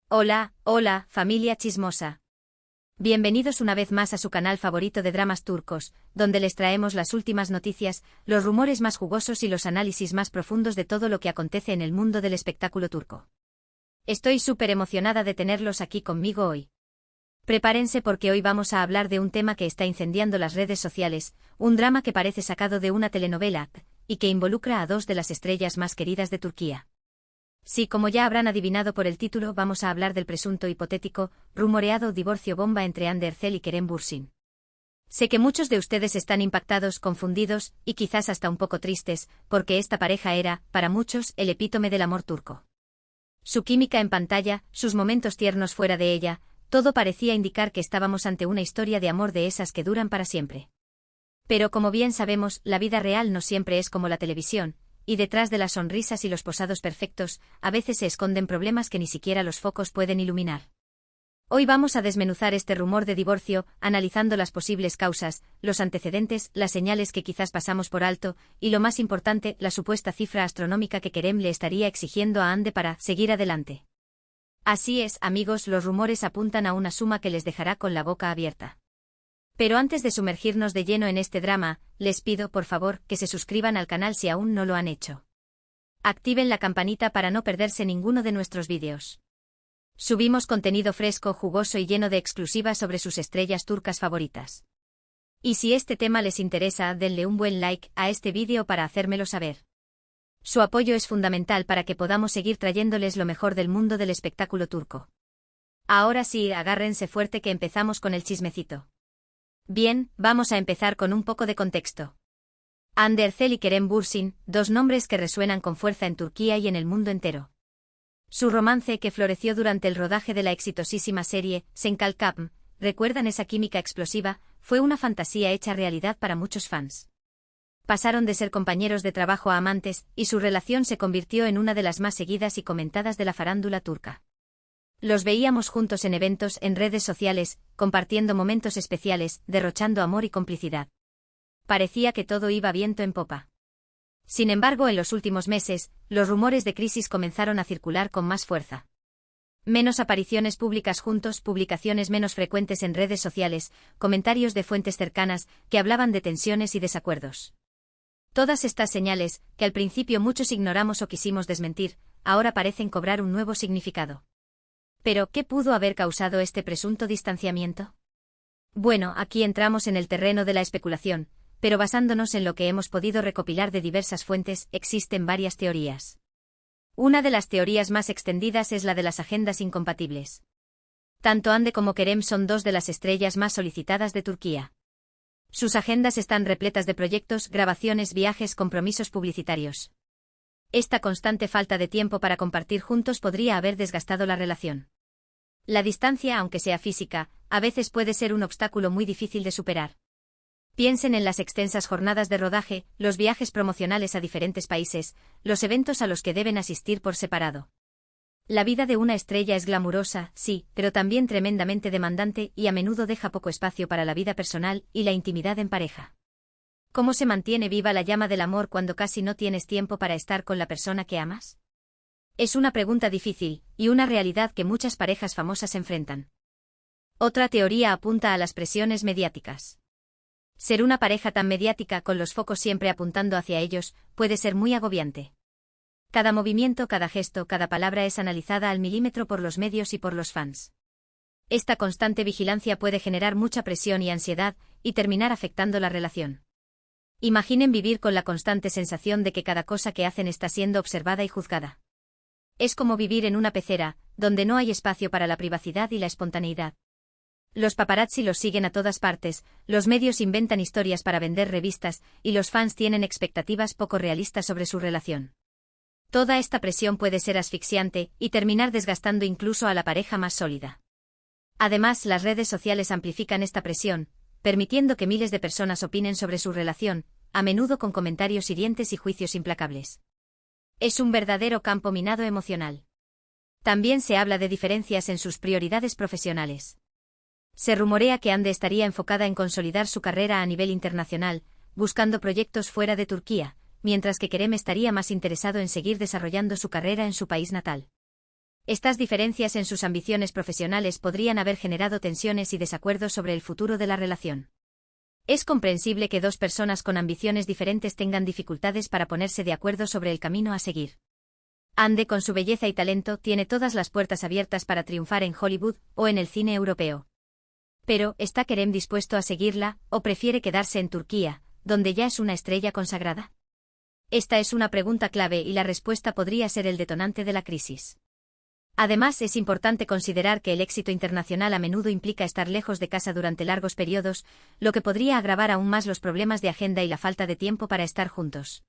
Hola, hola, familia chismosa. Bienvenidos una vez más a su canal favorito de dramas turcos, donde les traemos las últimas noticias, los rumores más jugosos y los análisis más profundos de todo lo que acontece en el mundo del espectáculo turco. Estoy súper emocionada de tenerlos aquí conmigo hoy. Prepárense porque hoy vamos a hablar de un tema que está incendiando las redes sociales, un drama que parece sacado de una telenovela, y que involucra a dos de las estrellas más queridas de Turquía. Sí, como ya habrán adivinado por el título, vamos a hablar del presunto hipotético, rumoreado divorcio bomba entre Hande Erçel y Kerem Bürsin. Sé que muchos de ustedes están impactados, confundidos, y quizás hasta un poco tristes, porque esta pareja era, para muchos, el epítome del amor turco. Su química en pantalla, sus momentos tiernos fuera de ella, todo parecía indicar que estábamos ante una historia de amor de esas que duran para siempre. Pero como bien sabemos, la vida real no siempre es como la televisión, y detrás de las sonrisas y los posados perfectos, a veces se esconden problemas que ni siquiera los focos pueden iluminar. Hoy vamos a desmenuzar este rumor de divorcio, analizando las posibles causas, los antecedentes, las señales que quizás pasamos por alto, y lo más importante, la supuesta cifra astronómica que Kerem le estaría exigiendo a Hande para seguir adelante. Así es, amigos, los rumores apuntan a una suma que les dejará con la boca abierta. Pero antes de sumergirnos de lleno en este drama, les pido, por favor, que se suscriban al canal si aún no lo han hecho. Activen la campanita para no perderse ninguno de nuestros vídeos. Subimos contenido fresco, jugoso y lleno de exclusivas sobre sus estrellas turcas favoritas. Y si este tema les interesa, denle un buen like a este vídeo para hacérmelo saber. Su apoyo es fundamental para que podamos seguir trayéndoles lo mejor del mundo del espectáculo turco. Ahora sí, agárrense fuerte que empezamos con el chismecito. Bien, vamos a empezar con un poco de contexto. Hande Erçel y Kerem Bürsin, dos nombres que resuenan con fuerza en Turquía y en el mundo entero. Su romance, que floreció durante el rodaje de la exitosísima serie Senkalkapm, ¿recuerdan esa química explosiva? Fue una fantasía hecha realidad para muchos fans. Pasaron de ser compañeros de trabajo a amantes, y su relación se convirtió en una de las más seguidas y comentadas de la farándula turca. Los veíamos juntos en eventos, en redes sociales, compartiendo momentos especiales, derrochando amor y complicidad. Parecía que todo iba viento en popa. Sin embargo, en los últimos meses, los rumores de crisis comenzaron a circular con más fuerza. Menos apariciones públicas juntos, publicaciones menos frecuentes en redes sociales, comentarios de fuentes cercanas que hablaban de tensiones y desacuerdos. Todas estas señales, que al principio muchos ignoramos o quisimos desmentir, ahora parecen cobrar un nuevo significado. ¿Pero qué pudo haber causado este presunto distanciamiento? Bueno, aquí entramos en el terreno de la especulación, pero basándonos en lo que hemos podido recopilar de diversas fuentes, existen varias teorías. Una de las teorías más extendidas es la de las agendas incompatibles. Tanto Hande como Kerem son dos de las estrellas más solicitadas de Turquía. Sus agendas están repletas de proyectos, grabaciones, viajes, compromisos publicitarios. Esta constante falta de tiempo para compartir juntos podría haber desgastado la relación. La distancia, aunque sea física, a veces puede ser un obstáculo muy difícil de superar. Piensen en las extensas jornadas de rodaje, los viajes promocionales a diferentes países, los eventos a los que deben asistir por separado. La vida de una estrella es glamurosa, sí, pero también tremendamente demandante y a menudo deja poco espacio para la vida personal y la intimidad en pareja. ¿Cómo se mantiene viva la llama del amor cuando casi no tienes tiempo para estar con la persona que amas? Es una pregunta difícil, y una realidad que muchas parejas famosas enfrentan. Otra teoría apunta a las presiones mediáticas. Ser una pareja tan mediática con los focos siempre apuntando hacia ellos, puede ser muy agobiante. Cada movimiento, cada gesto, cada palabra es analizada al milímetro por los medios y por los fans. Esta constante vigilancia puede generar mucha presión y ansiedad, y terminar afectando la relación. Imaginen vivir con la constante sensación de que cada cosa que hacen está siendo observada y juzgada. Es como vivir en una pecera, donde no hay espacio para la privacidad y la espontaneidad. Los paparazzi los siguen a todas partes, los medios inventan historias para vender revistas, y los fans tienen expectativas poco realistas sobre su relación. Toda esta presión puede ser asfixiante, y terminar desgastando incluso a la pareja más sólida. Además, las redes sociales amplifican esta presión, permitiendo que miles de personas opinen sobre su relación, a menudo con comentarios hirientes y juicios implacables. Es un verdadero campo minado emocional. También se habla de diferencias en sus prioridades profesionales. Se rumorea que Hande estaría enfocada en consolidar su carrera a nivel internacional, buscando proyectos fuera de Turquía, mientras que Kerem estaría más interesado en seguir desarrollando su carrera en su país natal. Estas diferencias en sus ambiciones profesionales podrían haber generado tensiones y desacuerdos sobre el futuro de la relación. Es comprensible que dos personas con ambiciones diferentes tengan dificultades para ponerse de acuerdo sobre el camino a seguir. Ande, con su belleza y talento, tiene todas las puertas abiertas para triunfar en Hollywood o en el cine europeo. Pero, ¿está Kerem dispuesto a seguirla, o prefiere quedarse en Turquía, donde ya es una estrella consagrada? Esta es una pregunta clave y la respuesta podría ser el detonante de la crisis. Además, es importante considerar que el éxito internacional a menudo implica estar lejos de casa durante largos periodos, lo que podría agravar aún más los problemas de agenda y la falta de tiempo para estar juntos.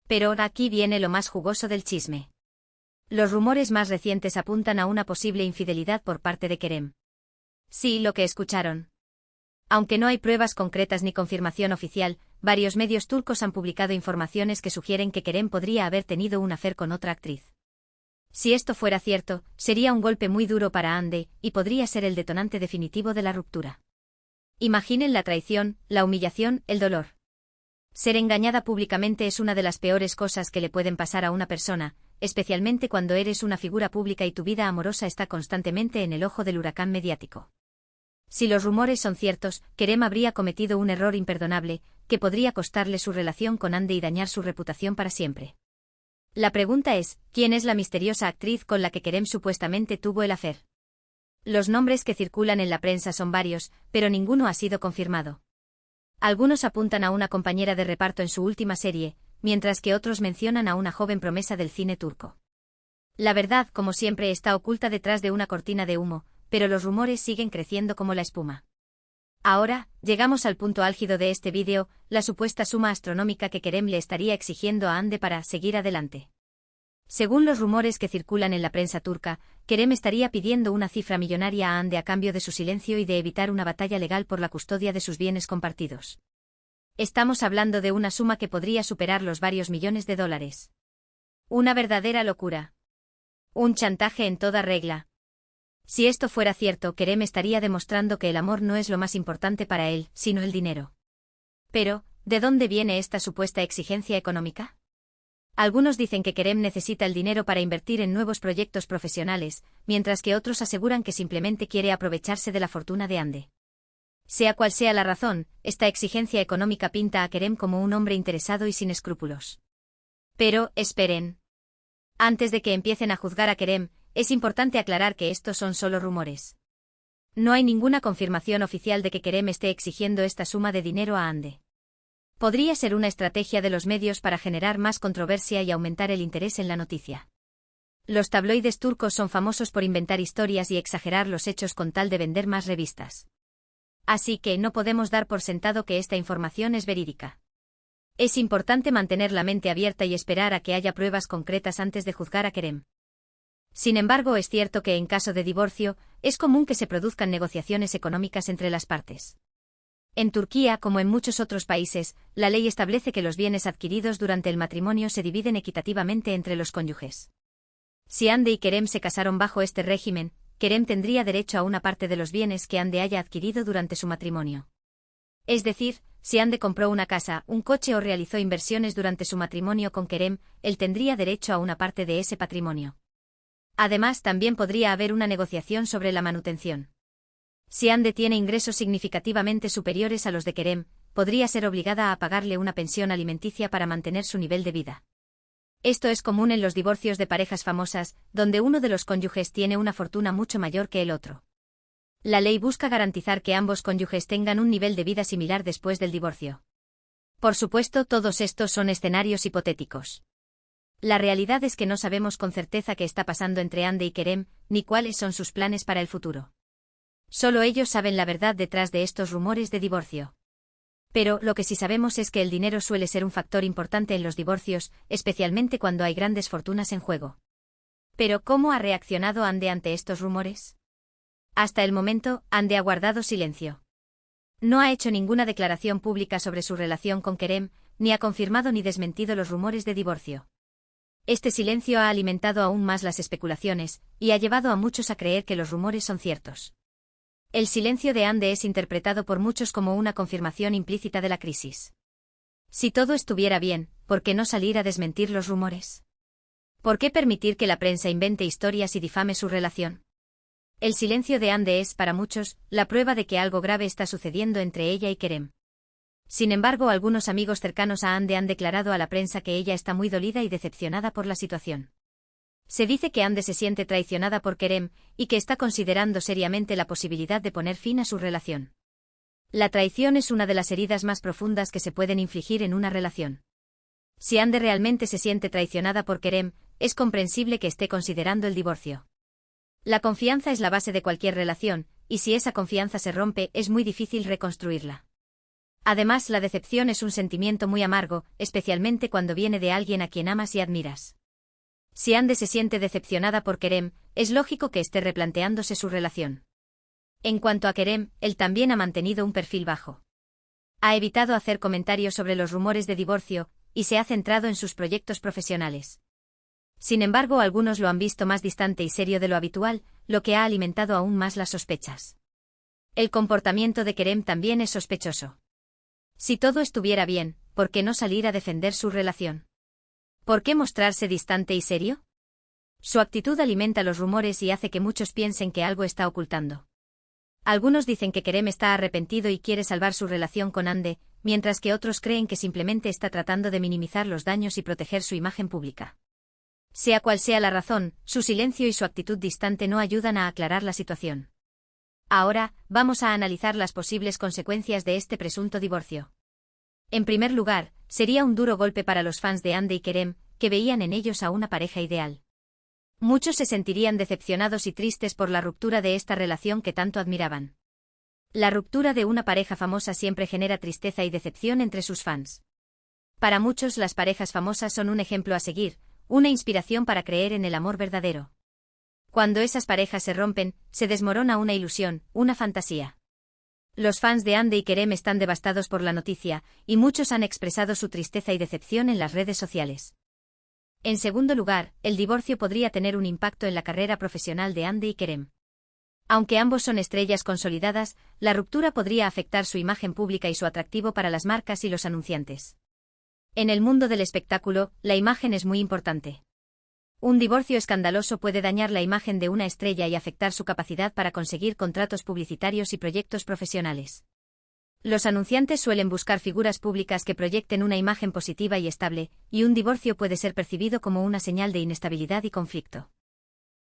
Pero aquí viene lo más jugoso del chisme. Los rumores más recientes apuntan a una posible infidelidad por parte de Kerem. Sí, lo que escucharon. Aunque no hay pruebas concretas ni confirmación oficial, varios medios turcos han publicado informaciones que sugieren que Kerem podría haber tenido un affair con otra actriz. Si esto fuera cierto, sería un golpe muy duro para Hande, y podría ser el detonante definitivo de la ruptura. Imaginen la traición, la humillación, el dolor. Ser engañada públicamente es una de las peores cosas que le pueden pasar a una persona, especialmente cuando eres una figura pública y tu vida amorosa está constantemente en el ojo del huracán mediático. Si los rumores son ciertos, Kerem habría cometido un error imperdonable, que podría costarle su relación con Hande y dañar su reputación para siempre. La pregunta es, ¿quién es la misteriosa actriz con la que Kerem supuestamente tuvo el affair? Los nombres que circulan en la prensa son varios, pero ninguno ha sido confirmado. Algunos apuntan a una compañera de reparto en su última serie, mientras que otros mencionan a una joven promesa del cine turco. La verdad, como siempre, está oculta detrás de una cortina de humo, pero los rumores siguen creciendo como la espuma. Ahora, llegamos al punto álgido de este vídeo, la supuesta suma astronómica que Kerem le estaría exigiendo a Hande para seguir adelante. Según los rumores que circulan en la prensa turca, Kerem estaría pidiendo una cifra millonaria a Hande a cambio de su silencio y de evitar una batalla legal por la custodia de sus bienes compartidos. Estamos hablando de una suma que podría superar los varios millones de dólares. Una verdadera locura. Un chantaje en toda regla. Si esto fuera cierto, Kerem estaría demostrando que el amor no es lo más importante para él, sino el dinero. Pero, ¿de dónde viene esta supuesta exigencia económica? Algunos dicen que Kerem necesita el dinero para invertir en nuevos proyectos profesionales, mientras que otros aseguran que simplemente quiere aprovecharse de la fortuna de Hande. Sea cual sea la razón, esta exigencia económica pinta a Kerem como un hombre interesado y sin escrúpulos. Pero, esperen. Antes de que empiecen a juzgar a Kerem, es importante aclarar que estos son solo rumores. No hay ninguna confirmación oficial de que Kerem esté exigiendo esta suma de dinero a Hande. Podría ser una estrategia de los medios para generar más controversia y aumentar el interés en la noticia. Los tabloides turcos son famosos por inventar historias y exagerar los hechos con tal de vender más revistas. Así que no podemos dar por sentado que esta información es verídica. Es importante mantener la mente abierta y esperar a que haya pruebas concretas antes de juzgar a Kerem. Sin embargo, es cierto que en caso de divorcio, es común que se produzcan negociaciones económicas entre las partes. En Turquía, como en muchos otros países, la ley establece que los bienes adquiridos durante el matrimonio se dividen equitativamente entre los cónyuges. Si Hande y Kerem se casaron bajo este régimen, Kerem tendría derecho a una parte de los bienes que Hande haya adquirido durante su matrimonio. Es decir, si Hande compró una casa, un coche o realizó inversiones durante su matrimonio con Kerem, él tendría derecho a una parte de ese patrimonio. Además, también podría haber una negociación sobre la manutención. Si Hande tiene ingresos significativamente superiores a los de Kerem, podría ser obligada a pagarle una pensión alimenticia para mantener su nivel de vida. Esto es común en los divorcios de parejas famosas, donde uno de los cónyuges tiene una fortuna mucho mayor que el otro. La ley busca garantizar que ambos cónyuges tengan un nivel de vida similar después del divorcio. Por supuesto, todos estos son escenarios hipotéticos. La realidad es que no sabemos con certeza qué está pasando entre Hande y Kerem, ni cuáles son sus planes para el futuro. Solo ellos saben la verdad detrás de estos rumores de divorcio. Pero, lo que sí sabemos es que el dinero suele ser un factor importante en los divorcios, especialmente cuando hay grandes fortunas en juego. Pero, ¿cómo ha reaccionado Hande ante estos rumores? Hasta el momento, Hande ha guardado silencio. No ha hecho ninguna declaración pública sobre su relación con Kerem, ni ha confirmado ni desmentido los rumores de divorcio. Este silencio ha alimentado aún más las especulaciones, y ha llevado a muchos a creer que los rumores son ciertos. El silencio de Hande es interpretado por muchos como una confirmación implícita de la crisis. Si todo estuviera bien, ¿por qué no salir a desmentir los rumores? ¿Por qué permitir que la prensa invente historias y difame su relación? El silencio de Ande es, para muchos, la prueba de que algo grave está sucediendo entre ella y Kerem. Sin embargo, algunos amigos cercanos a Ande han declarado a la prensa que ella está muy dolida y decepcionada por la situación. Se dice que Ande se siente traicionada por Kerem y que está considerando seriamente la posibilidad de poner fin a su relación. La traición es una de las heridas más profundas que se pueden infligir en una relación. Si Ande realmente se siente traicionada por Kerem, es comprensible que esté considerando el divorcio. La confianza es la base de cualquier relación, y si esa confianza se rompe, es muy difícil reconstruirla. Además, la decepción es un sentimiento muy amargo, especialmente cuando viene de alguien a quien amas y admiras. Si Ande se siente decepcionada por Kerem, es lógico que esté replanteándose su relación. En cuanto a Kerem, él también ha mantenido un perfil bajo. Ha evitado hacer comentarios sobre los rumores de divorcio, y se ha centrado en sus proyectos profesionales. Sin embargo, algunos lo han visto más distante y serio de lo habitual, lo que ha alimentado aún más las sospechas. El comportamiento de Kerem también es sospechoso. Si todo estuviera bien, ¿por qué no salir a defender su relación? ¿Por qué mostrarse distante y serio? Su actitud alimenta los rumores y hace que muchos piensen que algo está ocultando. Algunos dicen que Kerem está arrepentido y quiere salvar su relación con Ande, mientras que otros creen que simplemente está tratando de minimizar los daños y proteger su imagen pública. Sea cual sea la razón, su silencio y su actitud distante no ayudan a aclarar la situación. Ahora, vamos a analizar las posibles consecuencias de este presunto divorcio. En primer lugar, sería un duro golpe para los fans de Ande y Kerem, que veían en ellos a una pareja ideal. Muchos se sentirían decepcionados y tristes por la ruptura de esta relación que tanto admiraban. La ruptura de una pareja famosa siempre genera tristeza y decepción entre sus fans. Para muchos, las parejas famosas son un ejemplo a seguir, una inspiración para creer en el amor verdadero. Cuando esas parejas se rompen, se desmorona una ilusión, una fantasía. Los fans de Ande y Kerem están devastados por la noticia, y muchos han expresado su tristeza y decepción en las redes sociales. En segundo lugar, el divorcio podría tener un impacto en la carrera profesional de Ande y Kerem. Aunque ambos son estrellas consolidadas, la ruptura podría afectar su imagen pública y su atractivo para las marcas y los anunciantes. En el mundo del espectáculo, la imagen es muy importante. Un divorcio escandaloso puede dañar la imagen de una estrella y afectar su capacidad para conseguir contratos publicitarios y proyectos profesionales. Los anunciantes suelen buscar figuras públicas que proyecten una imagen positiva y estable, y un divorcio puede ser percibido como una señal de inestabilidad y conflicto.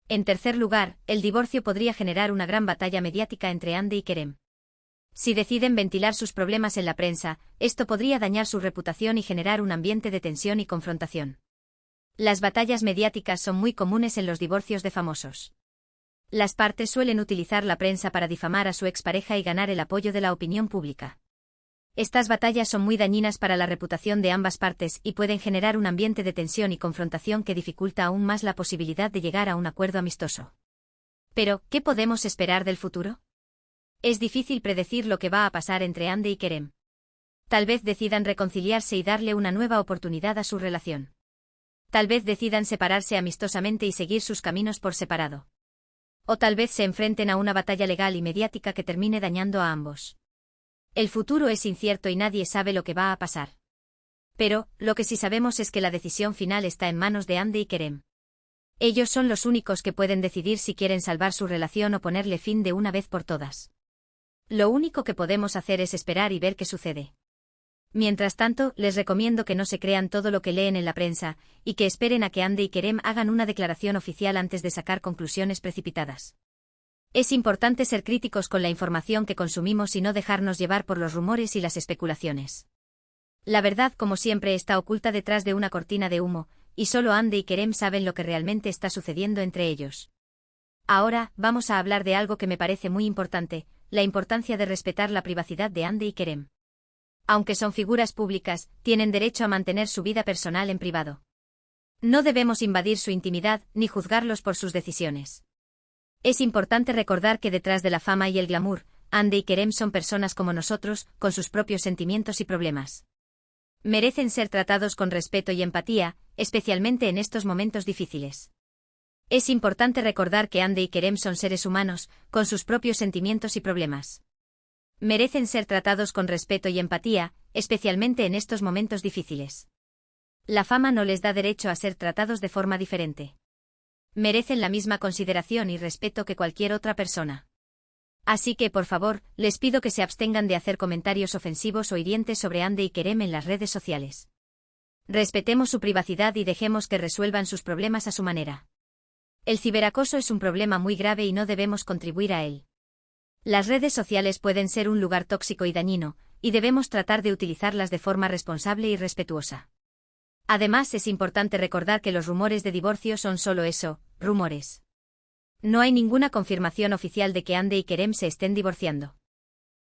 En tercer lugar, el divorcio podría generar una gran batalla mediática entre Ande y Kerem. Si deciden ventilar sus problemas en la prensa, esto podría dañar su reputación y generar un ambiente de tensión y confrontación. Las batallas mediáticas son muy comunes en los divorcios de famosos. Las partes suelen utilizar la prensa para difamar a su expareja y ganar el apoyo de la opinión pública. Estas batallas son muy dañinas para la reputación de ambas partes y pueden generar un ambiente de tensión y confrontación que dificulta aún más la posibilidad de llegar a un acuerdo amistoso. Pero, ¿qué podemos esperar del futuro? Es difícil predecir lo que va a pasar entre Ande y Kerem. Tal vez decidan reconciliarse y darle una nueva oportunidad a su relación. Tal vez decidan separarse amistosamente y seguir sus caminos por separado. O tal vez se enfrenten a una batalla legal y mediática que termine dañando a ambos. El futuro es incierto y nadie sabe lo que va a pasar. Pero, lo que sí sabemos es que la decisión final está en manos de Ande y Kerem. Ellos son los únicos que pueden decidir si quieren salvar su relación o ponerle fin de una vez por todas. Lo único que podemos hacer es esperar y ver qué sucede. Mientras tanto, les recomiendo que no se crean todo lo que leen en la prensa, y que esperen a que Ande y Kerem hagan una declaración oficial antes de sacar conclusiones precipitadas. Es importante ser críticos con la información que consumimos y no dejarnos llevar por los rumores y las especulaciones. La verdad, como siempre, está oculta detrás de una cortina de humo, y solo Ande y Kerem saben lo que realmente está sucediendo entre ellos. Ahora, vamos a hablar de algo que me parece muy importante, la importancia de respetar la privacidad de Ande y Kerem. Aunque son figuras públicas, tienen derecho a mantener su vida personal en privado. No debemos invadir su intimidad ni juzgarlos por sus decisiones. Es importante recordar que detrás de la fama y el glamour, Ande y Kerem son personas como nosotros, con sus propios sentimientos y problemas. Merecen ser tratados con respeto y empatía, especialmente en estos momentos difíciles. Es importante recordar que Ande y Kerem son seres humanos, con sus propios sentimientos y problemas. Merecen ser tratados con respeto y empatía, especialmente en estos momentos difíciles. La fama no les da derecho a ser tratados de forma diferente. Merecen la misma consideración y respeto que cualquier otra persona. Así que, por favor, les pido que se abstengan de hacer comentarios ofensivos o hirientes sobre Hande y Kerem en las redes sociales. Respetemos su privacidad y dejemos que resuelvan sus problemas a su manera. El ciberacoso es un problema muy grave y no debemos contribuir a él. Las redes sociales pueden ser un lugar tóxico y dañino, y debemos tratar de utilizarlas de forma responsable y respetuosa. Además, es importante recordar que los rumores de divorcio son solo eso, rumores. No hay ninguna confirmación oficial de que Hande y Kerem se estén divorciando.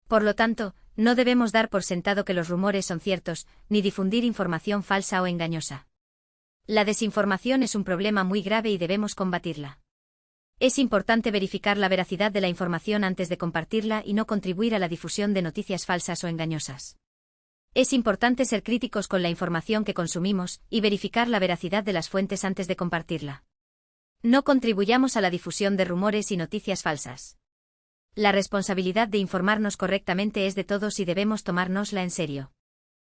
Por lo tanto, no debemos dar por sentado que los rumores son ciertos, ni difundir información falsa o engañosa. La desinformación es un problema muy grave y debemos combatirla. Es importante verificar la veracidad de la información antes de compartirla y no contribuir a la difusión de noticias falsas o engañosas. Es importante ser críticos con la información que consumimos y verificar la veracidad de las fuentes antes de compartirla. No contribuyamos a la difusión de rumores y noticias falsas. La responsabilidad de informarnos correctamente es de todos y debemos tomárnosla en serio.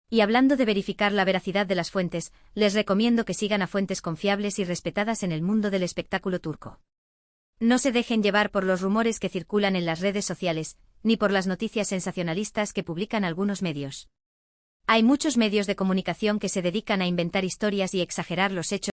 Y hablando de verificar la veracidad de las fuentes, les recomiendo que sigan a fuentes confiables y respetadas en el mundo del espectáculo turco. No se dejen llevar por los rumores que circulan en las redes sociales, ni por las noticias sensacionalistas que publican algunos medios. Hay muchos medios de comunicación que se dedican a inventar historias y exagerar los hechos.